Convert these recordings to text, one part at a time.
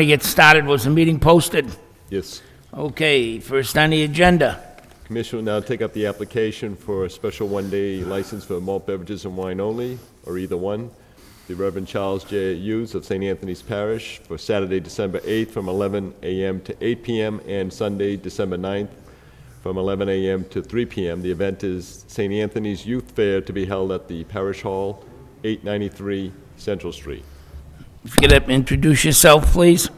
To get started, was the meeting posted? Yes. Okay, first on the agenda. Commission will now take up the application for a special one-day license for malt beverages and wine only, or either one. The Reverend Charles J. Hughes of St. Anthony's Parish for Saturday, December 8th from 11 a.m. to 8 p.m. and Sunday, December 9th from 11 a.m. to 3 p.m. The event is St. Anthony's Youth Fair to be held at the Parish Hall, 893 Central Street. If you could introduce yourself, please.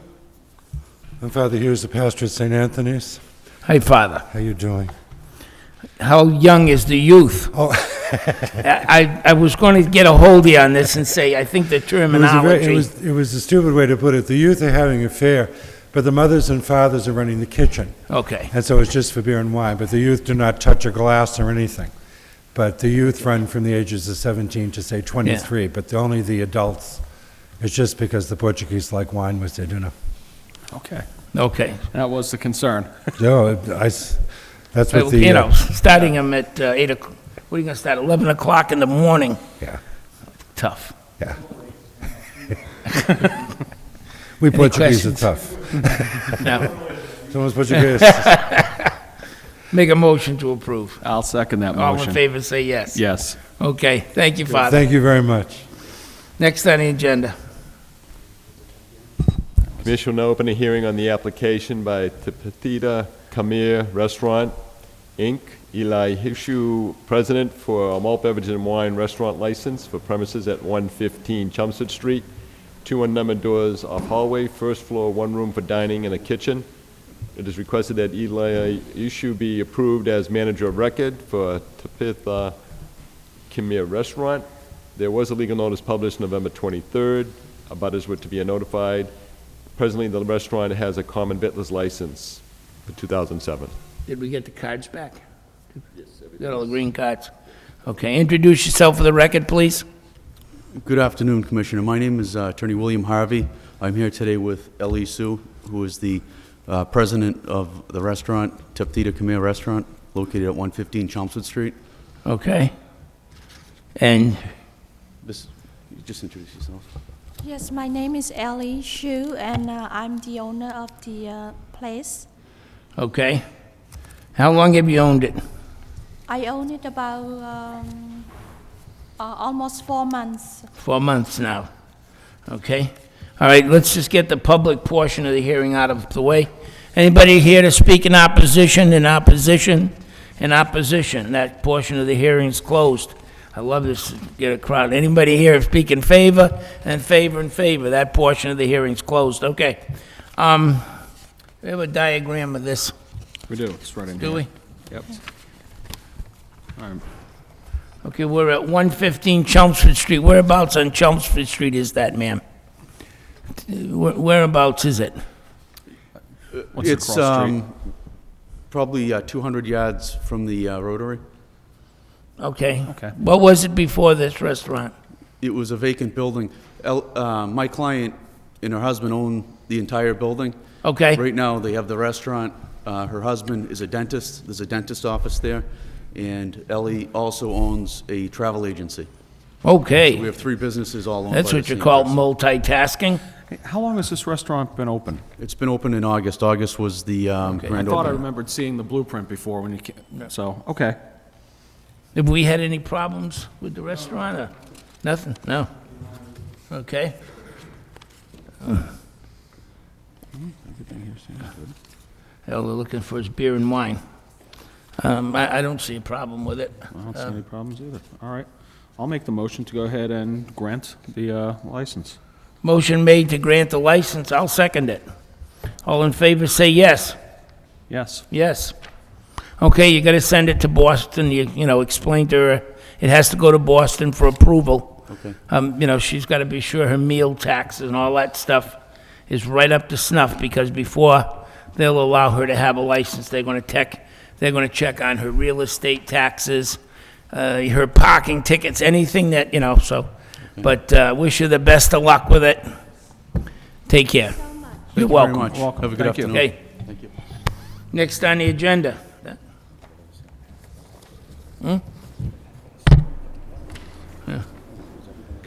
I'm Father Hughes, the pastor at St. Anthony's. Hi, Father. How you doing? How young is the youth? Oh, I was going to get a hold of you on this and say, I think the terminology... it was a stupid way to put it. The youth are having a fair, but the mothers and fathers are running the kitchen. Okay. And so it's just for beer and wine, but the youth do not touch a glass or anything. But the youth run from the ages of 17 to, say, 23, but only the adults. It's just because the Portuguese like wine with their dinner. Okay. Okay. That was the concern. So that's what the... You know, starting them at 8 o'clock, what are you going to start, 11 o'clock in the morning? Yeah, Tough. yeah. We Portuguese are questions? tough. No. Someone's Portuguese. Make a motion to approve. I'll second that All in motion. favor, say yes. Yes. Okay, thank you, Father. Thank you very much. Next on the agenda. Commission will now open a hearing on the application by Tapatita Khmer Restaurant, Inc., Eli Hishu, President, for a malt beverage and wine restaurant license for premises at 115 Chelmsford Street, 2 unnumbered doors off hallway, first floor, 1 room for dining and a kitchen. It is requested that Eli Hishu be approved as manager of record for Tapatita Khmer Restaurant. There was a legal notice published November 23rd. Abutters were to be notified. Presently, the restaurant has a common vittler's license for 2007. Did we get the cards back? Yes. Got all the green cards. Okay, introduce yourself for the record, please. Good afternoon, Commissioner. My name is Attorney William Harvey. I'm here today with Ellie Sue, who is the president of the restaurant, Tapatita Khmer Restaurant, located at 115 Chelmsford Street. Okay. And Just introduce yourself. Yes, my name is Ellie Shu, and I'm the owner of the place. okay. How long have you owned it? I own it about almost 4 months. 4 months now. Okay. All right, let's just get the public portion of the hearing out of the way. Anybody here to speak in opposition, in opposition, in opposition? That portion of the hearing is closed. I love this, get a crowd. Anybody here speak in favor, and favor, and favor? That portion of the hearing's closed. Okay. We have a diagram of this, We do. It's right in here. do we? Yep. All right. Okay, we're at 115 Chelmsford Street. Whereabouts on Chelmsford Street is that, ma'am? Whereabouts is it? What's the It's cross street? probably 200 yards from the Rotary. Okay. Okay. What was it before this restaurant? It was a vacant building. My client and her husband own the entire building. Okay. Right now, they have the restaurant. Her husband is a dentist. There's a dentist office there. And Ellie also owns a travel agency. Okay. We have 3 businesses all owned That's by what the you same call person. multitasking? Hey, how long has this restaurant been open? It's been open in August. August was the I grand thought I opening. remembered seeing the blueprint before when you came. So, okay. Have we had any problems with the restaurant, or nothing? No? Okay. All they're looking for is beer and wine. I don't see a problem with it. I don't see any problems either. All right. I'll make the motion to go ahead and grant the license. Motion made to grant the license, I'll second it. All in favor, say yes. Yes. Yes. Okay, you gotta send it to Boston, you know, explain to her, it has to go to Boston for approval. Okay. You know, she's gotta be sure her meal taxes and all that stuff is right up to snuff, because before they'll allow her to have a license, they're gonna check on her real estate taxes, her parking tickets, anything that, you know, so. But wish you the best of luck with it. Take care. You're Thank you very welcome. much. Welcome. Have a good Thank you. afternoon. Okay, Thank you. next on the agenda.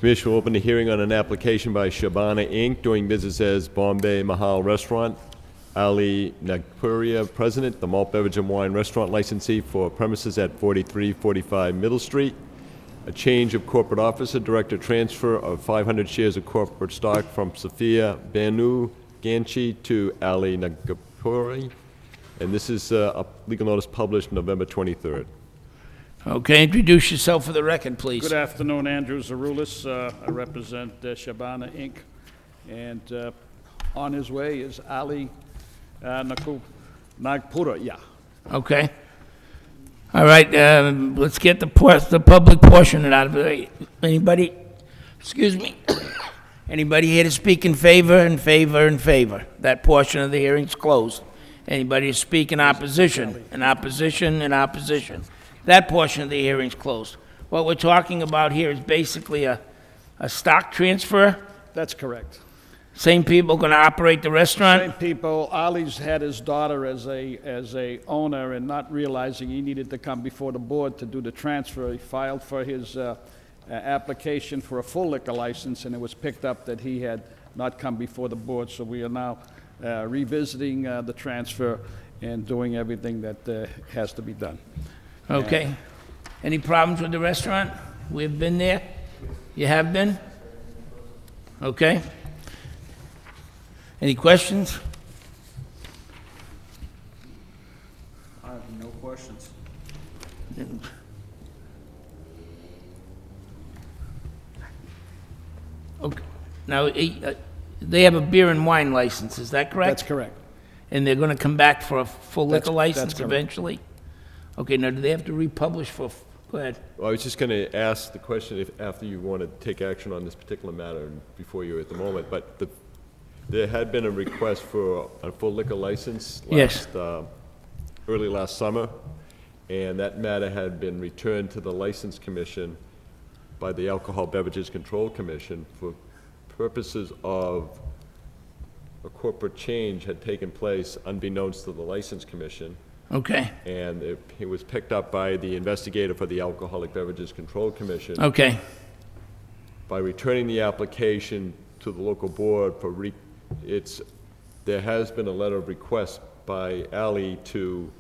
Commission will open the hearing on an application by Shabana Inc., doing business as Bombay Mahal Restaurant. Ali Nagpuria, President, the Malt Beverage and Wine Restaurant licensee for premises at 4345 Middle Street. A change of corporate officer, director transfer of 500 shares of corporate stock from Sophia Banu Ganchi to Ali Nagpuri. And this is a legal notice published November 23rd. Okay, introduce yourself for the record, please. Good afternoon, Andrew Zarulis. I represent Shabana Inc. And on his way is Ali Nagpura, yeah. Okay. All right, let's get the public portion out of it. Anybody, excuse me, anybody here to speak in favor, in favor, in favor? That portion of the hearing's closed. Anybody to speak in opposition, in opposition, in opposition? That portion of the hearing's closed. What we're talking about here is basically a stock transfer. That's correct. Same people going to operate the restaurant? Same people. Ali's had his daughter as a owner, and not realizing he needed to come before the board to do the transfer, he filed for his application for a full liquor license, and it was picked up that he had not come before the board. So we are now revisiting the transfer and doing everything that has to be done. Okay. Any problems with the restaurant? We've been there? You have been? Okay. Any questions? I have no questions. Okay. Now, they have a beer and wine license, is that correct? That's correct. And they're going to come back for a full liquor That's license correct. eventually? Okay, now, do they have to republish for, go ahead. Well, I was just going to ask the question if, after you want to take action on this particular matter, before you at the moment, but there had been a request for a full liquor license Yes. early last summer, and that matter had been returned to the License Commission by the Alcohol Beverages Control Commission for purposes of a corporate change had taken place unbeknownst to the License Commission. Okay, And it was picked up by the investigator for the Alcoholic Beverages Control Commission. okay, By returning the application to the local board for there has been a letter of request by Ali for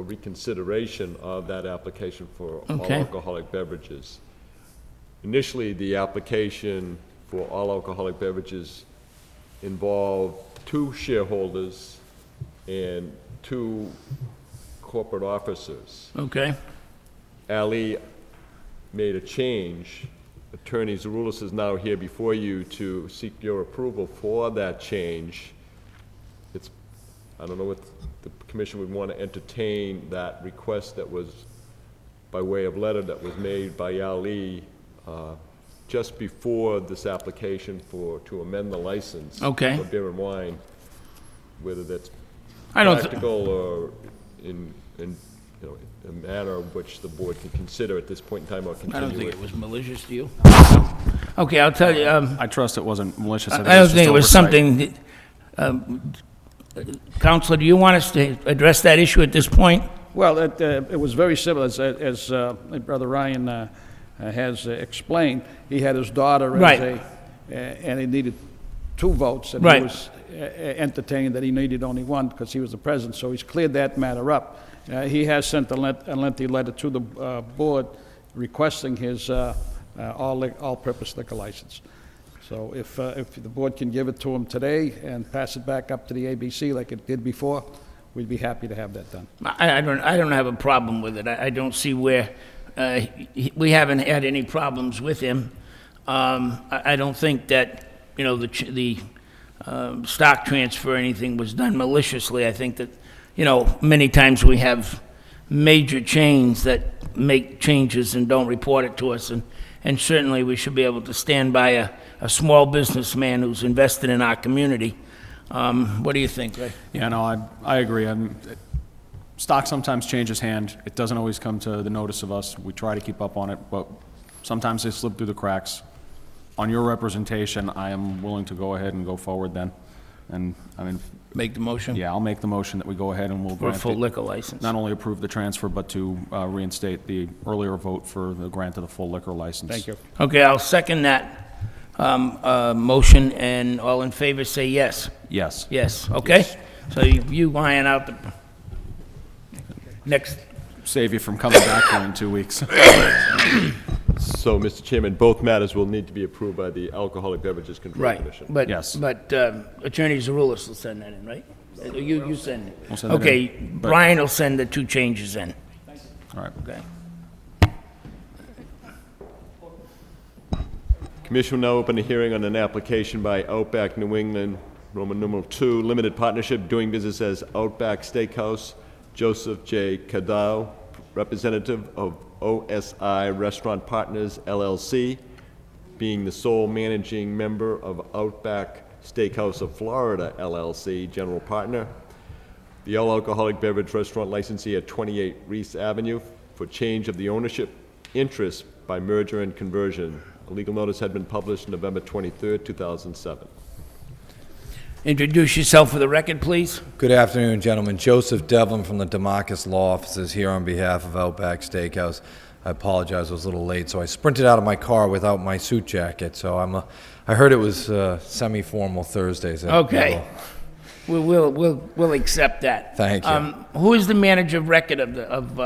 reconsideration of that application for all Okay. alcoholic beverages. Initially, the application for all alcoholic beverages involved 2 shareholders and 2 corporate officers. okay, Ali made a change. Attorney Zarulis is now here before you to seek your approval for that change. I don't know what the commission would want to entertain that request that was by way of letter that was made by Ali just before this application to amend the license Okay. for beer and wine, whether that's I don't, practical or in a manner of which the board can consider at this point in time or continue I don't think it. it was malicious to you. Okay, I'll tell you, I trust it wasn't malicious. I don't just think it was oversight. something, Counselor, do you want us to address that issue at this point? Well, it was very similar, as Brother Ryan has explained. He had his daughter Right. and he needed 2 votes. And Right. he was entertaining that he needed only 1 because he was the president, so he's cleared that matter up. He has sent a lengthy letter to the board requesting his all-purpose liquor license. So if the board can give it to him today and pass it back up to the ABC like it did before, we'd be happy to have that done. I don't have a problem with it. I don't see where, we haven't had any problems with him. I don't think that, the stock transfer or anything was done maliciously. I think that, many times we have major chains that make changes and don't report it to us, and certainly we should be able to stand by a small businessman who's invested in our community. What do you think, Ray? Yeah, no, I agree. Stock sometimes changes hand. It doesn't always come to the notice of us. We try to keep up on it, but sometimes they slip through the cracks. On your representation, I am willing to go ahead and go forward then. And, I mean, Make the motion? yeah, I'll make the motion that we go ahead and we'll For a grant full it. liquor license? Not only approve the transfer, but to reinstate the earlier vote for the grant of the full liquor license. Thank you. Okay, I'll second that motion, and all in favor say yes. Yes. Yes, okay? So you iron out the next, Save you from coming back here in 2 weeks. So, Mr. Chairman, both matters will need to be approved by the Alcoholic Beverages Control right, Commission. but, Yes. but Attorney Zarulis will send that in, right? You send it. We'll send it in, Okay, but- Brian will send the 2 changes in, All right. okay? Commission will now open a hearing on an application by Outback New England, Roman numeral 2, Limited Partnership, doing business as Outback Steakhouse, Joseph J. Cadao, representative of OSI Restaurant Partners, LLC, being the sole managing member of Outback Steakhouse of Florida, LLC, general partner. The all-alcoholic beverage restaurant licensee at 28 Reese Avenue for change of the ownership interest by merger and conversion. A legal notice had been published November 23rd, 2007. Introduce yourself for the record, please. Good afternoon, gentlemen. Joseph Devlin from the Demarcus Law Offices here on behalf of Outback Steakhouse. I apologize, I was a little late, so I sprinted out of my car without my suit jacket. So I heard it was semi-formal Thursdays. Okay. We'll accept that. Thank you. Who is the manager of record of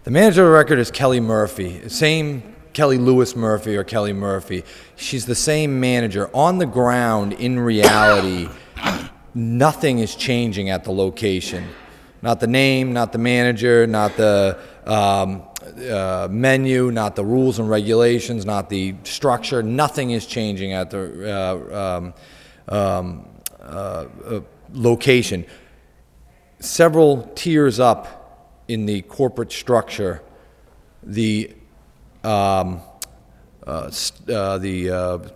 The manager of record is Kelly Murphy. Same Kelly Lewis Murphy or Kelly Murphy. She's the same manager. On the ground, in reality, nothing is changing at the location. Not the name, not the manager, not the menu, not the rules and regulations, not the structure. Nothing is changing at the location. Several tiers up in the corporate structure, the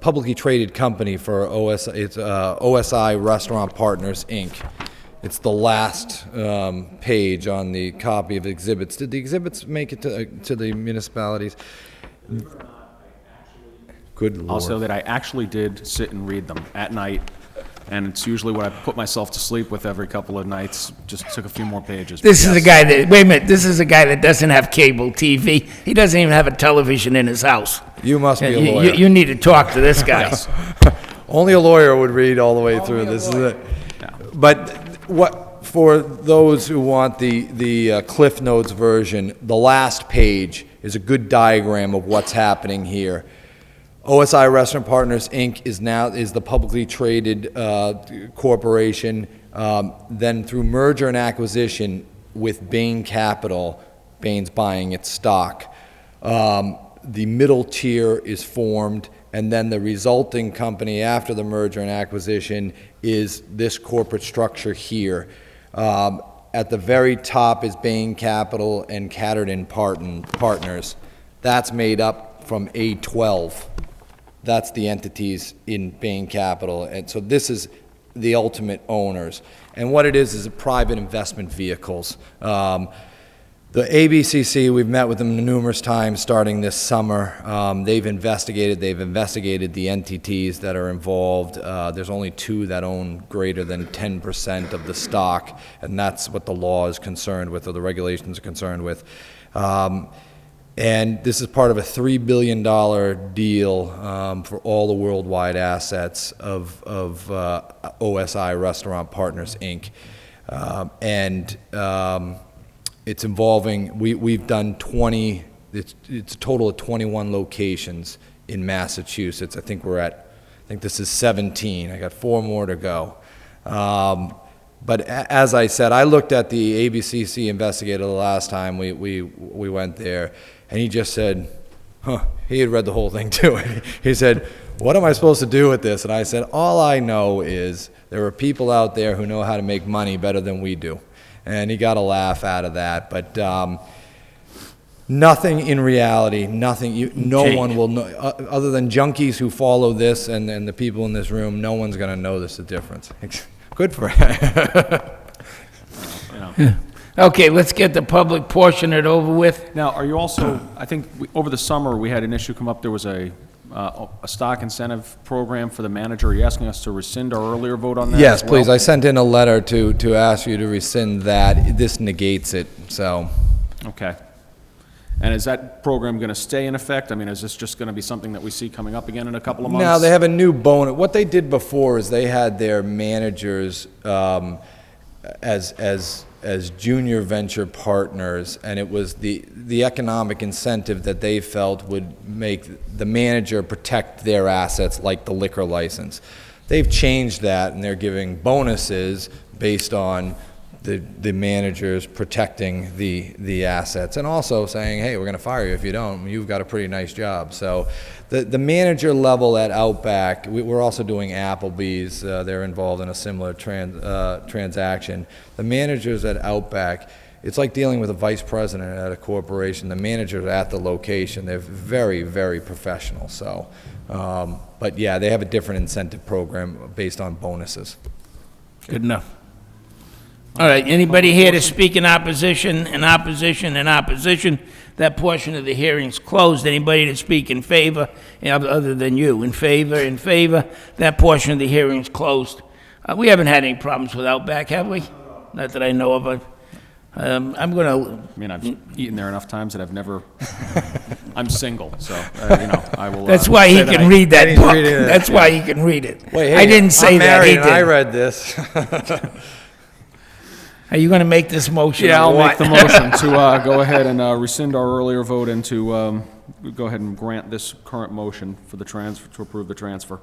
publicly traded company for OSI, it's OSI Restaurant Partners, Inc. It's the last page on the copy of exhibits. Did the exhibits make it to the municipalities? Good Lord. I'll say that I actually did sit and read them at night, and it's usually what I put myself to sleep with every couple of nights. Just took a few more pages. This is a guy that, wait a minute, this is a guy that doesn't have cable TV. He doesn't even have a television in his house. You must be a lawyer. You need to talk to this guy. Only a lawyer would read all the way through this. But what, for those who want the Cliff Notes version, the last page is a good diagram of what's happening here. OSI Restaurant Partners, Inc. is the publicly traded corporation. Then through merger and acquisition with Bain Capital, Bain's buying its stock. The middle tier is formed, and then the resulting company after the merger and acquisition is this corporate structure here. At the very top is Bain Capital and Catterton Partners. That's made up from A12. That's the entities in Bain Capital. And so this is the ultimate owners. And what it is private investment vehicles. The ABCC, we've met with them numerous times starting this summer. They've investigated the entities that are involved. There's only 2 that own greater than 10% of the stock, and that's what the law is concerned with, or the regulations are concerned with. And this is part of a $3 billion deal for all the worldwide assets of OSI Restaurant Partners, Inc. It's involving, we've done 20, it's a total of 21 locations in Massachusetts. I think this is 17. I got 4 more to go. But as I said, I looked at the ABCC investigator the last time we went there, and he just said, he had read the whole thing too. He said, what am I supposed to do with this? And I said, all I know is there are people out there who know how to make money better than we do. And he got a laugh out of that. But nothing in reality, no one will know, other than junkies who follow this and the people in this room, no one's going to know this the difference. Good for him. Okay, let's get the public portion it over with. Now, are you also, I think over the summer, we had an issue come up. There was a a stock incentive program for the manager. Are you asking us to rescind our earlier vote on that? Yes, as well? please. I sent in a letter to ask you to rescind that. This negates it, so. Okay. And is that program going to stay in effect? I mean, is this just going to be something that we see coming up again in a couple of months? No, they have a new bonus. What they did before is they had their managers as junior venture partners, and it was the economic incentive that they felt would make the manager protect their assets, like the liquor license. They've changed that, and they're giving bonuses based on the managers protecting the assets, and also saying, hey, we're going to fire you if you don't. You've got a pretty nice job. So the manager level at Outback, we're also doing Applebee's. They're involved in a similar transaction. The managers at Outback, it's like dealing with a vice president at a corporation. The managers at the location, they're very, very professional. So, but yeah, they have a different incentive program based on bonuses. Good enough. All right, anybody here to speak in opposition, in opposition, in opposition? That portion of the hearing's closed. Anybody to speak in favor, other than you? In favor, in favor? That portion of the hearing's closed. We haven't had any problems with Outback, have we? Not that I know of. I'm gonna... I mean, I've eaten there enough times that I've never... I'm single, so, I will... That's why he say that can read that he's book. reading it. That's why he can read it. Wait, hey, I didn't say I'm that, married he and I did. read this. Are you gonna make this motion? Yeah, or I'll what? make the motion to go ahead and rescind our earlier vote and to go ahead and grant this current motion for the transfer, to approve the transfer.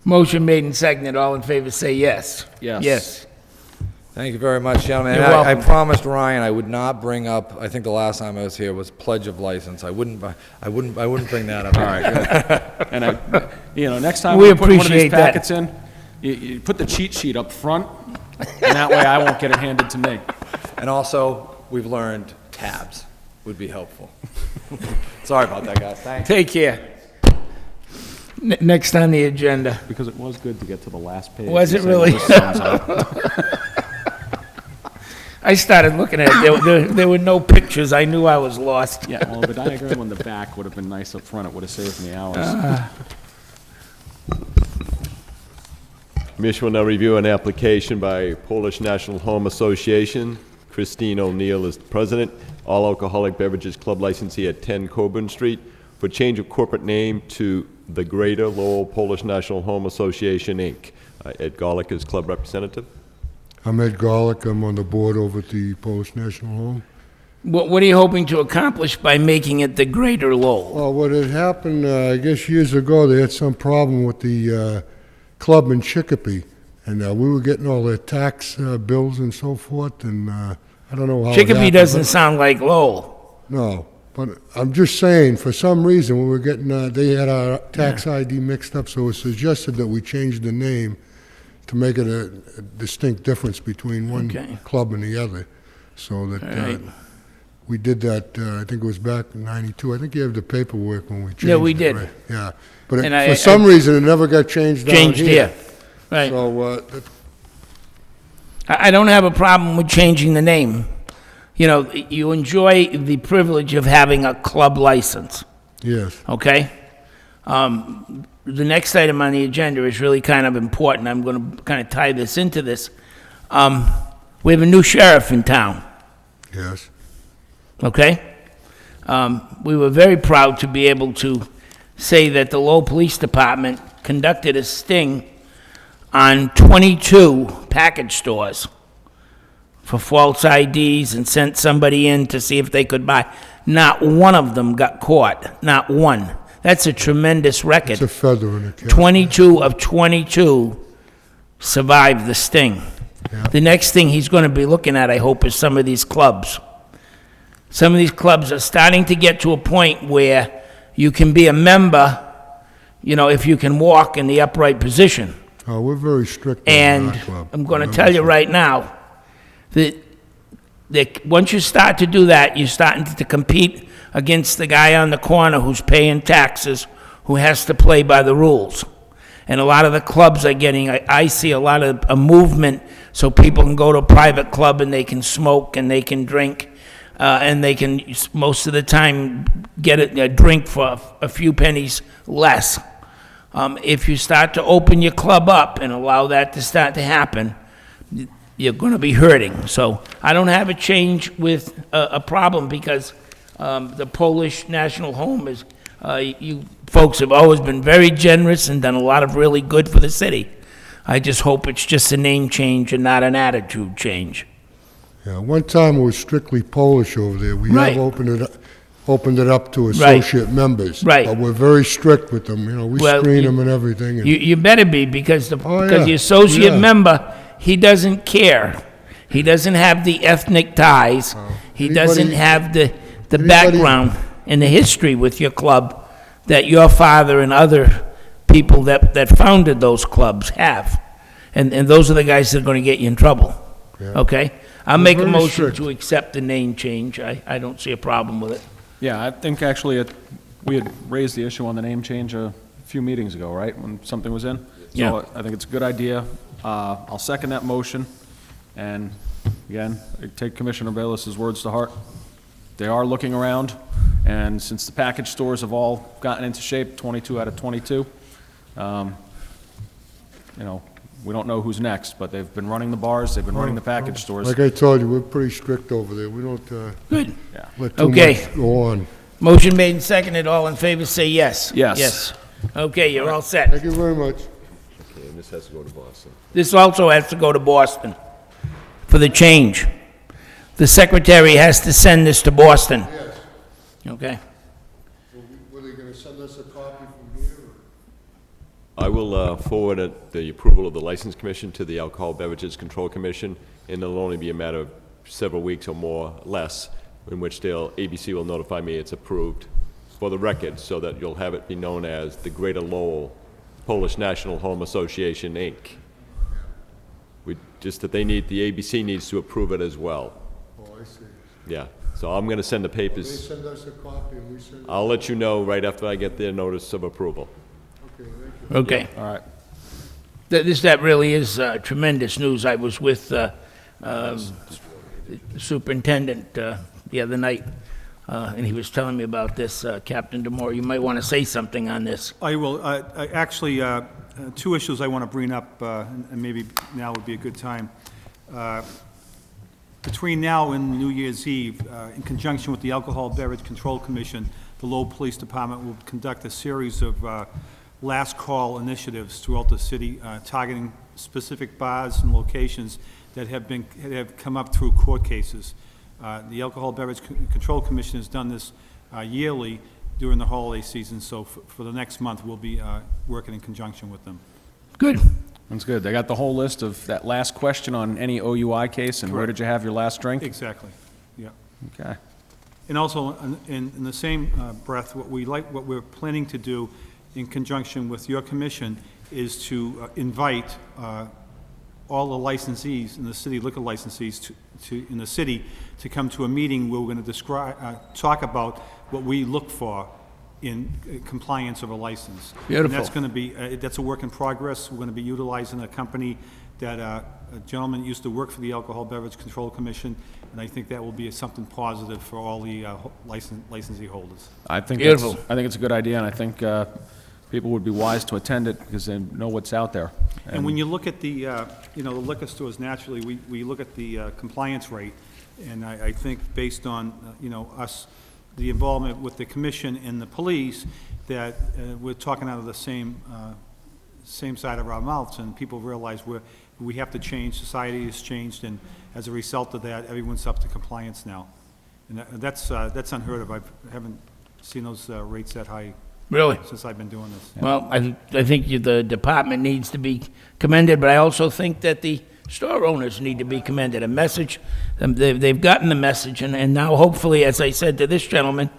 Motion made and seconded. All in favor, say yes. Yes. Yes. Thank you very much, gentlemen. You're And I welcome. promised Ryan I would not bring up, I think the last time I was here was pledge of license. I wouldn't bring that up. All right, good. And, next time We we put one of appreciate these that. packets in, you put the cheat sheet up front, and that way I won't get it handed to me. And also, we've learned tabs would be helpful. Sorry about that, guys. Thanks. Take care. Next on the agenda. Because it was good to get to the last page. Was and it say, really? "Well, this sums up." I started looking at it. There were no pictures. I knew I was lost. Yeah, well, the diagram on the back would have been nice up front. It would have saved me hours. Commission will now review an application by Polish National Home Association. Christine O'Neill is the president. All alcoholic beverages club licensee at 10 Coburn Street for change of corporate name to the Greater Lowell Polish National Home Association, Inc. Ed Golick is club representative. I'm Ed Garlick. I'm on the board over at the Polish National Home. What are you hoping to accomplish by making it the Greater Lowell? Well, what had happened, I guess years ago, they had some problem with the club in Chicopee, and we were getting all their tax bills and so forth, and I don't know how it Chicopee happened, doesn't but- sound like Lowell. No, but I'm just saying, for some reason, we were getting, they had our tax ID mixed up, so it was suggested that we change the name to make it a distinct difference between one Okay. club and the other, so that right. we did that, I think it was back in '92. I think you have the paperwork when we changed it. Yeah, we did. Right? Yeah, but it- And for some reason, it never got changed down Changed here. Right. So, I don't have a problem with changing the name. You know, you enjoy the privilege of having a club license, yes, okay? The next item on the agenda is really kind of important. I'm going to kind of tie this into this. We have a new sheriff in town, yes, okay? We were very proud to be able to say that the Lowell Police Department conducted a sting on 22 package stores for false IDs and sent somebody in to see if they could buy. Not one of them got caught, not one. That's a tremendous record. it's a feather in the cap. 22 of 22 survived the sting. Yeah. The next thing he's going to be looking at, I hope, is some of these clubs. Some of these clubs are starting to get to a point where you can be a member, you know, if you can walk in the upright position. Oh, we're very strict on And our club. I'm going to We're tell very you strict. right now that once you start to do that, you're starting to compete against the guy on the corner who's paying taxes, who has to play by the rules. And a lot of the clubs are getting, I see a lot of a movement so people can go to a private club and they can smoke and they can drink. and they can, most of the time, get a drink for a few pennies less. If you start to open your club up and allow that to start to happen, you're going to be hurting. So I don't have a change with a problem because the Polish National Home is, you folks have always been very generous and done a lot of really good for the city. I just hope it's just a name change and not an attitude change. Yeah, one time it was strictly Polish over there. We Right. have opened it up to associate members. Right. But we're very strict with them, we Well, screen you- them and everything. And You better be, because yeah. the associate Yeah. member, he doesn't care. He doesn't have the ethnic ties. He doesn't Anybody- have the anybody- background and the history with your club that your father and other people that founded those clubs have. And those are the guys that are going to get you in trouble. Okay? I'll We're make a very motion strict. to accept the name change. I don't see a problem with it. Yeah, I think actually we had raised the issue on the name change a few meetings ago, right, when something was in? Yeah. So I think it's a good idea. I'll second that motion, and again, I take Commissioner Bayless's words to heart. They are looking around, and since the package stores have all gotten into shape, 22 out of 22, we don't know who's next, but they've been running the bars, they've been running the package stores. Like I told you, we're pretty strict over there. We don't Good. let too Okay. much go on. Motion made and seconded. All in favor, say yes. Yes. Yes. Okay, you're all set. Thank you very much. Okay, and this has to go to Boston. This also has to go to Boston for the change. The secretary has to send this to Boston. Yes. Okay? Were they going to send us a copy from here? I will forward the approval of the License Commission to the Alcohol Beverages Control Commission, and it'll only be a matter of several weeks or more, less, in which ABC will notify me it's approved for the record, so that you'll have it be known as the Greater Lowell Polish National Home Association, Inc. Just that the ABC needs to approve it as well. Oh, I see. Yeah, so I'm going to send the They papers. send us a copy and we send it. I'll let you know right after I get their notice of approval. Okay, thank you. Okay. All right. That really is tremendous news. I was with the superintendent the other night, and he was telling me about this. Captain DeMore, you might want to say something on this. I will. Actually, two issues I want to bring up, and maybe now would be a good time. Between now and New Year's Eve, in conjunction with the Alcohol Beverage Control Commission, the Lowell Police Department will conduct a series of last call initiatives throughout the city, targeting specific bars and locations that have come up through court cases. The Alcohol Beverage Control Commission has done this yearly during the holiday season, so for the next month, we'll be working in conjunction with them. Good. That's good. They got the whole list of that last question on any OUI case, and where did you have your last drink? Exactly, yeah. Okay. And also, in the same breath, what we're planning to do in conjunction with your commission is to invite all the licensees in the city, liquor licensees in the city, to come to a meeting where we're going to talk about what we look for in compliance of a license. Beautiful. And that's going to be, that's a work in progress. We're going to be utilizing a company that a gentleman used to work for the Alcohol Beverage Control Commission, and I think that will be something positive for all the licensee holders. I think Beautiful. it's a good idea, and I think people would be wise to attend it because they know what's out there. And when you look at the, the liquor stores, naturally, we look at the compliance rate, and I think based on, us, the involvement with the commission and the police, that we're talking out of the same side of our mouths, and people realize we have to change, society has changed, and as a result of that, everyone's up to compliance now. And that's unheard of. I haven't seen those rates that high Really? since I've been doing this. Well, I think the department needs to be commended, but I also think that the store owners need to be commended. A message, they've gotten the message, and now hopefully, as I said to this gentleman,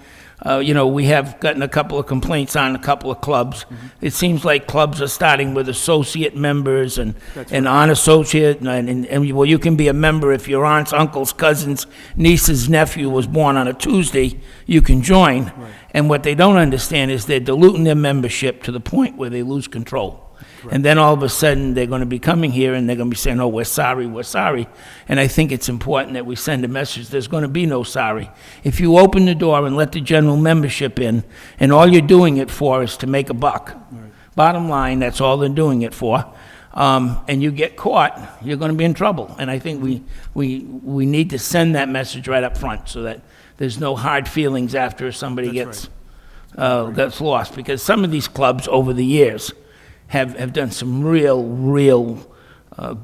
we have gotten a couple of complaints on a couple of clubs. It seems like clubs are starting with associate members and unassociate, and well, you can be a member if your aunt's, uncle's, cousin's, niece's nephew was born on a Tuesday, you can join. And what they don't understand is they're diluting their membership to the point where they lose control. And then all of a sudden, they're going to be coming here and they're going to be saying, oh, we're sorry, we're sorry. And I think it's important that we send a message, there's going to be no sorry. If you open the door and let the general membership in, and all you're doing it for is to make a buck, bottom line, that's all they're doing it for, and you get caught, you're going to be in trouble. And I think we need to send that message right up front so that there's no hard feelings after somebody gets lost. Because some of these clubs over the years have done some real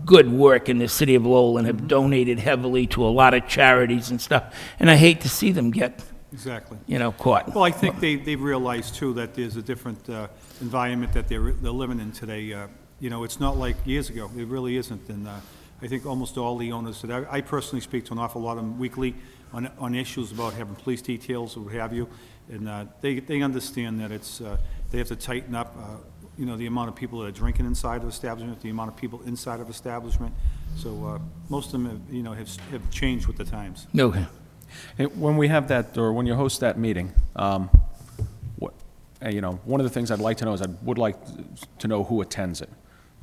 good work in the city of Lowell and have donated heavily to a lot of charities and stuff. And I hate to see them get, Exactly. Caught. Well, I think they've realized, too, that there's a different environment that they're living in today. It's not like years ago. It really isn't. And I think almost all the owners that I personally speak to an awful lot of them weekly on issues about having police details or what have you, and they understand that they have to tighten up, the amount of people that are drinking inside of establishment, the amount of people inside of establishment. So most of them, have changed with the times. Okay. When we have that, or when you host that meeting, one of the things I'd like to know is I would like to know who attends it.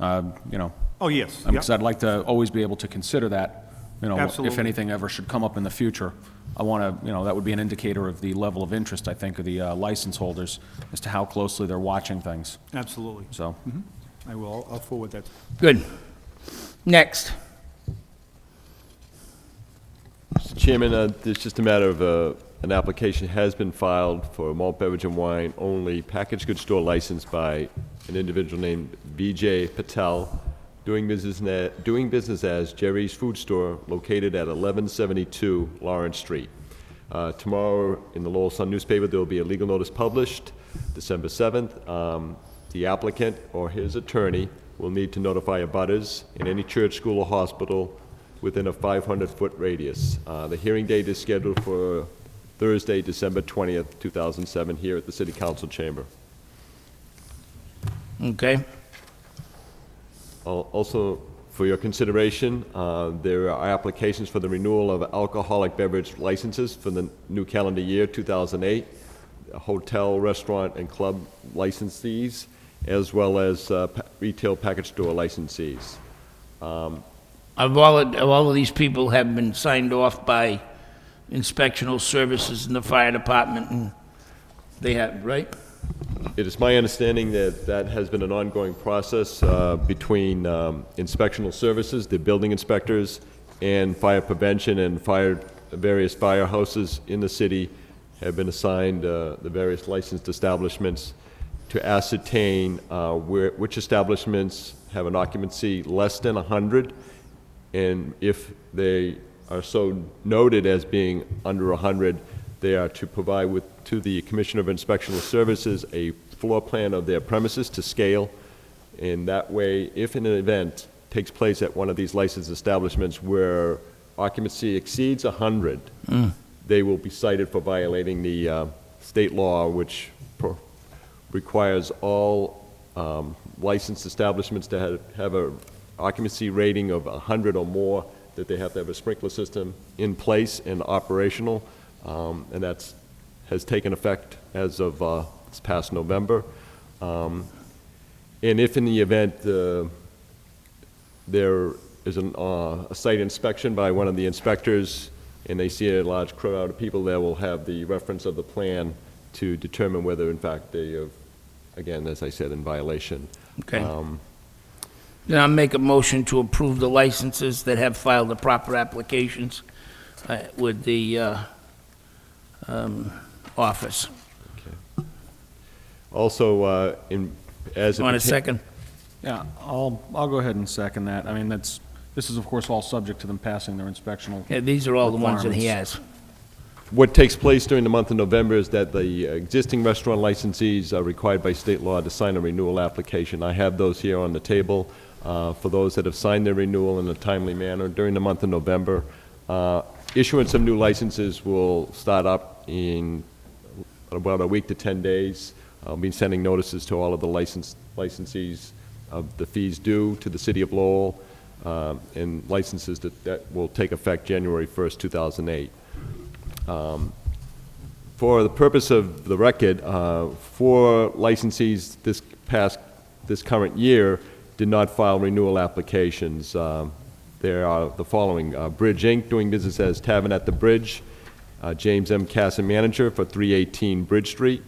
Oh, yes. Because I'd like to always be able to consider that, if Absolutely. anything ever should come up in the future. I want to, that would be an indicator of the level of interest, I think, of the license holders as to how closely they're watching things. Absolutely. So, I will. I'll forward that. Good. Next. Mr. Chairman, it's just a matter of an application has been filed for a malt beverage and wine only packaged goods store license by an individual named Vijay Patel, doing business as Jerry's Food Store, located at 1172 Lawrence Street. Tomorrow, in the Lowell Sun newspaper, there will be a legal notice published, December 7th. The applicant or his attorney will need to notify abutters in any church, school, or hospital within a 500-foot radius. The hearing date is scheduled for Thursday, December 20th, 2007, here at the City Council Chamber. Okay. Also, for your consideration, there are applications for the renewal of alcoholic beverage licenses for the new calendar year, 2008, hotel, restaurant, and club licensees, as well as retail package store licensees. All of these people have been signed off by inspectional services in the fire department, and they have, right? It is my understanding that that has been an ongoing process between inspectional services, the building inspectors, and fire prevention, and various firehouses in the city have been assigned the various licensed establishments to ascertain which establishments have an occupancy less than 100, and if they are so noted as being under 100, they are to provide to the Commissioner of Inspectional Services a floor plan of their premises to scale. And that way, if an event takes place at one of these licensed establishments where occupancy exceeds 100, they will be cited for violating the state law, which requires all licensed establishments to have a occupancy rating of 100 or more, that they have to have a sprinkler system in place and operational, and that has taken effect as of this past November. And if in the event there is a site inspection by one of the inspectors and they see a large crowd of people, they will have the reference of the plan to determine whether in fact they are, again, as I said, in violation. Okay. Then I'll make a motion to approve the licenses that have filed the proper applications with the office. Okay. Also, as it Want a pertains- second? yeah, I'll go ahead and second that. I mean, this is, of course, all subject to them passing their inspectional. Yeah, these are all the ones that he requirements. has. What takes place during the month of November is that the existing restaurant licensees are required by state law to sign a renewal application. I have those here on the table for those that have signed their renewal in a timely manner during the month of November. Issuance of new licenses will start up in about a week to 10 days. I'll be sending notices to all of the licensees of the fees due to the City of Lowell, and licenses that will take effect January 1st, 2008. For the purpose of the record, 4 licensees this past this current year did not file renewal applications. There are the following: Bridge Inc., doing business as Tavern at the Bridge, James M. Casson, manager, for 318 Bridge Street;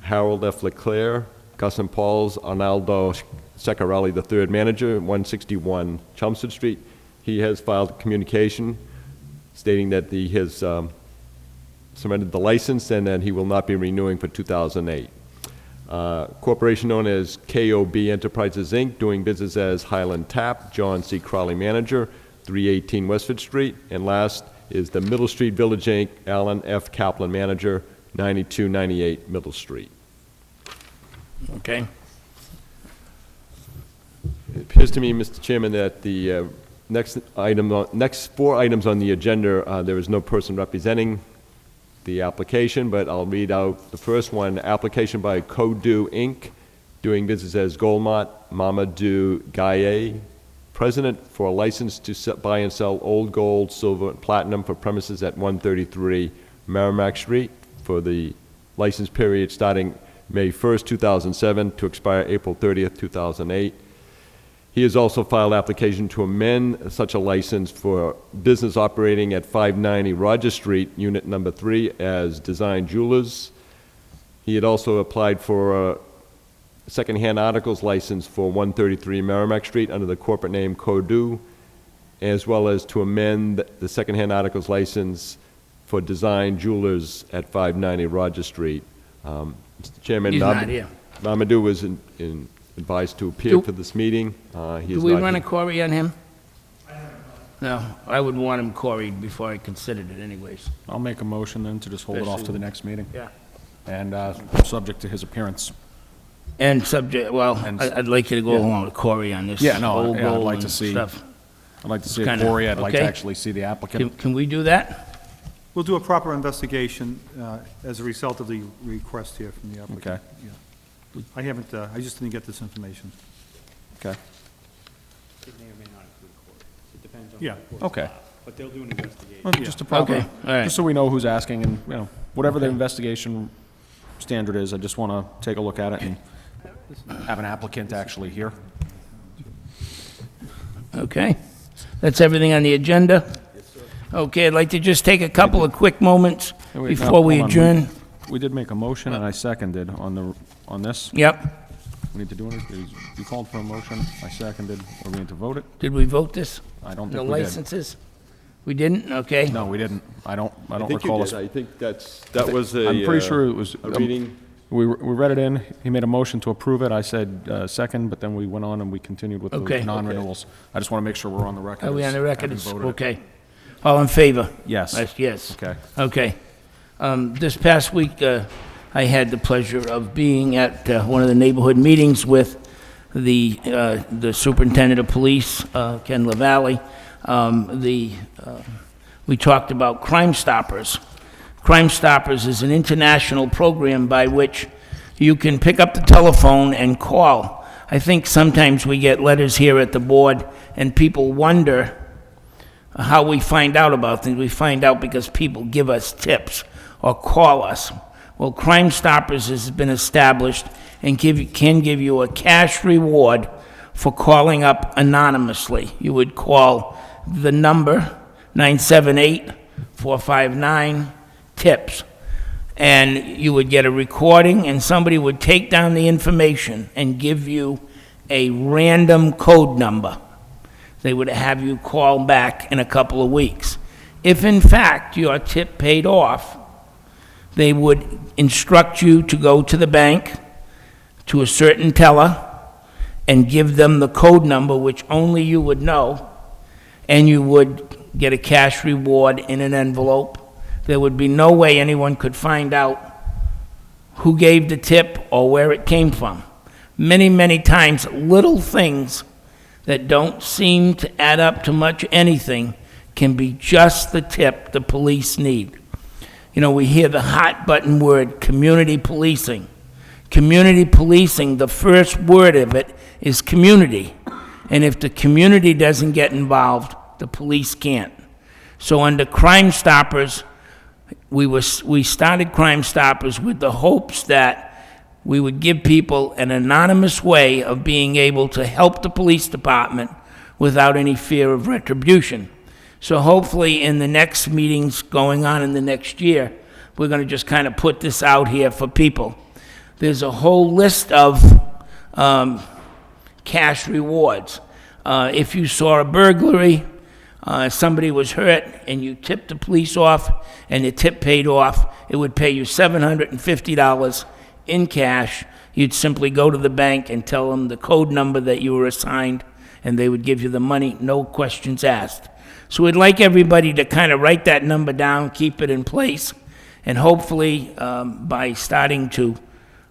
Harold F. Leclerc, Gus and Paul's, Arnaldo Secarelli III, manager, 161 Chelmsford Street. He has filed communication stating that he has surrendered the license and that he will not be renewing for 2008. Corporation known as KOB Enterprises, Inc., doing business as Highland Tap, John C. Crowley, manager, 318 Westford Street. And last is the Middle Street Village, Inc., Alan F. Kaplan, manager, 9298 Middle Street. Okay. It appears to me, Mr. Chairman, that the next four items on the agenda, there is no person representing the application, but I'll read out the first one: application by Kodu Inc., doing business as Goldmont Mamadou Gaye, president, for a license to buy and sell old gold, silver, and platinum for premises at 133 Merrimack Street for the license period starting May 1st, 2007 to expire April 30th, 2008. He has also filed application to amend such a license for business operating at 590 Roger Street, unit number 3, as Design Jewelers. He had also applied for a secondhand articles license for 133 Merrimack Street under the corporate name Kodu, as well as to amend the secondhand articles license for Design Jewelers at 590 Roger Street. Mr. Chairman, He's not here. Mamadou was advised to appear for this meeting. He Do is we not run a here. query on him? No, I would want him queried before I considered it anyways. I'll make a motion then to just hold it off to the next meeting. Yeah. And subject to his appearance. And subject, well, I'd like you to go along with Corey on this. Yeah, no, old yeah, I'd gold like to and see- stuff. I'd like to see Kinda, Corey. I'd like to okay. actually see the applicant. Can we do that? We'll do a proper investigation as a result of the request here from the applicant. Okay. Yeah. I haven't, I just didn't get this information. Okay. It may or may not include court. It depends on. Yeah. the court's Okay. file, But they'll do an investigation. Well, just a proper, Okay, all right. just so we know who's asking and, you know, whatever the investigation standard is, I just want to take a look at it and have an applicant actually here. Okay. That's everything on the agenda? Okay, I'd like to just take a couple of quick moments Hey, wait, now, before we hold on. adjourn. We did make a motion and I seconded on this. Yep. We need to do it. You called for a motion. I seconded. Are we need to vote it? Did we vote this? I don't The think we did. licenses? We didn't? Okay. No, we didn't. I don't I think you recall did. us. I think that was a... I'm pretty sure it was. a reading. We read it in. He made a motion to approve it. I said second, but then we went on and we continued with Okay. the non-renewals. I just want to make sure we're on the record. Are we on as the record? having It's voted it. okay. All in favor? Yes. Yes. Okay. Okay. This past week, I had the pleasure of being at one of the neighborhood meetings with the superintendent of police, Ken LaValle. We talked about Crime Stoppers. Crime Stoppers is an international program by which you can pick up the telephone and call. I think sometimes we get letters here at the board and people wonder how we find out about things. We find out because people give us tips or call us. Well, Crime Stoppers has been established and can give you a cash reward for calling up anonymously. You would call the number 978-459-TIPS, and you would get a recording, and somebody would take down the information and give you a random code number. They would have you call back in a couple of weeks. If in fact your tip paid off, they would instruct you to go to the bank, to a certain teller, and give them the code number, which only you would know, and you would get a cash reward in an envelope. There would be no way anyone could find out who gave the tip or where it came from. Many, many times, little things that don't seem to add up to much anything can be just the tip the police need. You know, we hear the hot button word, community policing. Community policing, the first word of it is community. And if the community doesn't get involved, the police can't. So under Crime Stoppers, we started Crime Stoppers with the hopes that we would give people an anonymous way of being able to help the police department without any fear of retribution. So hopefully in the next meetings going on in the next year, we're going to just kind of put this out here for people. There's a whole list of cash rewards. If you saw a burglary, somebody was hurt, and you tipped the police off, and the tip paid off, it would pay you $750 in cash. You'd simply go to the bank and tell them the code number that you were assigned, and they would give you the money, no questions asked. So we'd like everybody to kind of write that number down, keep it in place, and hopefully by starting to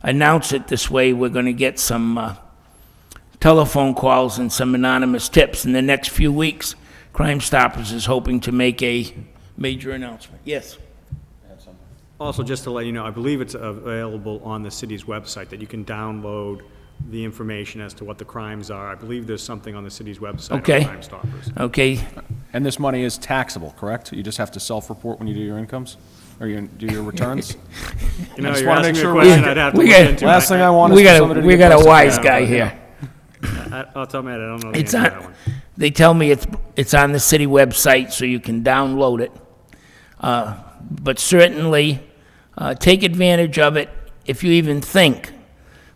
announce it this way, we're going to get some telephone calls and some anonymous tips. In the next few weeks, Crime Stoppers is hoping to make a major announcement. Yes? Also, just to let you know, I believe it's available on the city's website, that you can download the information as to what the crimes are. I believe there's something on the city's website Okay. on Crime Stoppers. Okay. And this money is taxable, correct? You just have to self-report when you do your incomes? Or you do your returns? You know, I just you're wanna asking make me a sure question I'd have to we look got- into. Last thing I want is We for got somebody to we get got a busted. wise Yeah, guy but, here. I'll tell me, I don't know the It's answer to on, that one. they tell me it's on the city website, so you can download it. But certainly, take advantage of it. If you even think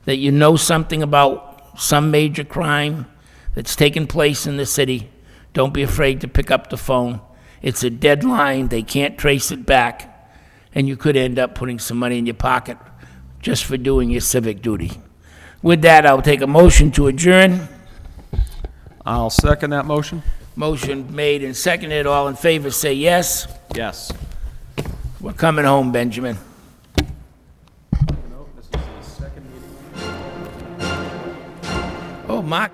that you know something about some major crime that's taken place in the city, don't be afraid to pick up the phone. It's a deadline, they can't trace it back, and you could end up putting some money in your pocket just for doing your civic duty. With that, I'll take a motion to adjourn. I'll second that motion. Motion made and seconded. All in favor, say yes. Yes. We're coming home, Benjamin. Oh, Mark.